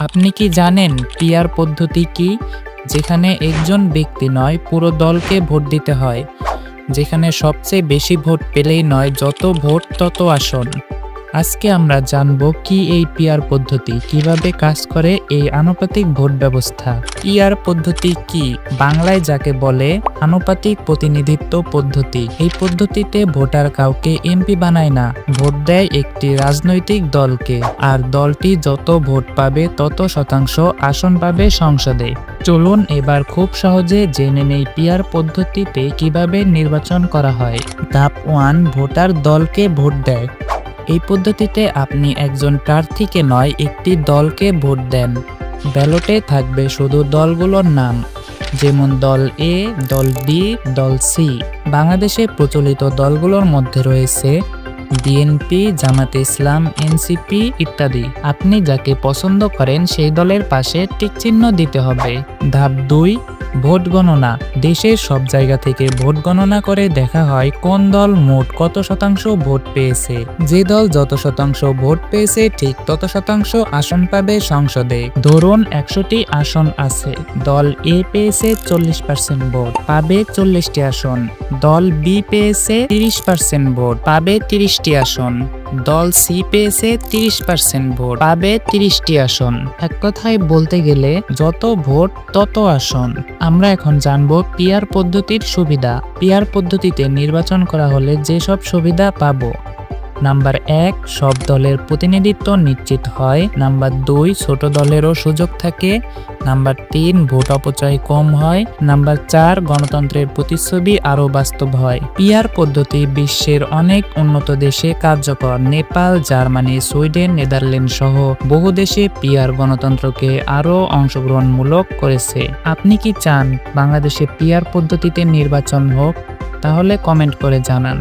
আপনি কি জানেন পিআর পদ্ধতি কি? যেখানে একজন ব্যক্তি নয়, পুরো দলকে ভোট দিতে হয়। যেখানে সবচেয়ে বেশি ভোট পেলেই নয়, যত ভোট তত আসন। আজকে আমরা জানব কি এই পিআর পদ্ধতি, কিভাবে কাজ করে এই আনুপাতিক ভোট ব্যবস্থা। পিআর পদ্ধতি কি? বাংলায় যাকে বলে আনুপাতিক প্রতিনিধিত্ব পদ্ধতি। এই পদ্ধতিতে ভোটার কাউকে এমপি বানায় না, ভোট দেয় একটি রাজনৈতিক দলকে, আর দলটি যত ভোট পাবে তত শতাংশ আসন পাবে সংসদে। চলুন এবার খুব সহজে জেনে নেই পিআর পদ্ধতিতে কিভাবে নির্বাচন করা হয়। ধাপ 1, ভোটার দলকে ভোট দেয়। এই পদ্ধতিতে আপনি একজন প্রার্থীকে নয়, একটি দলকে ভোট দেন। ব্যালটে থাকবে শুধু দলগুলোর নাম, যেমন দল এ, দল বি, দল সি। বাংলাদেশে প্রচলিত দলগুলোর মধ্যে রয়েছে বিএনপি, জামাতে ইসলাম, এনসিপি ইত্যাদি। আপনি যাকে পছন্দ করেন সেই দলের পাশে টিক চিহ্ন দিতে হবে। ধাপ 2, ভোট গণনা। দেশের সব জায়গা থেকে ভোট গণনা করে দেখা হয় কোন দল মোট কত শতাংশ ভোট পেয়েছে। যে দল যত শতাংশ ভোট পেয়েছে ঠিক তত শতাংশ আসন পাবে সংসদে। ধরুন 100টি আসন আছে, দল এ পেয়েছে 40% ভোট, পাবে 40টি আসন। দল বি পেয়েছে 30% ভোট, পাবে 30টি আসন। দল সি পেয়েছে 30% ভোট, পাবে 30টি আসন। এক কথায় বলতে গেলে যত ভোট তত আসন। আমরা এখন জানবো পিআর পদ্ধতির সুবিধা। পিআর পদ্ধতিতে নির্বাচন করা হলে যেসব সুবিধা পাবো: নাম্বার 1, সব দলের প্রতিনিধিত্ব নিশ্চিত হয়। নাম্বার 2, ছোট দলেরও সুযোগ থাকে। নাম্বার 3, ভোট অপচয় কম হয়। নাম্বার 4, গণতন্ত্রের প্রতিচ্ছবি আরো বাস্তব হয়। পিআর পদ্ধতি বিশ্বের অনেক উন্নত দেশে কার্যকর। নেপাল, জার্মানি, সুইডেন, নেদারল্যান্ড সহ বহু দেশে পিআর গণতন্ত্রকে আরো অংশগ্রহণমূলক করেছে। আপনি কি চান বাংলাদেশে পিআর পদ্ধতিতে নির্বাচন হোক? তাহলে কমেন্ট করে জানান।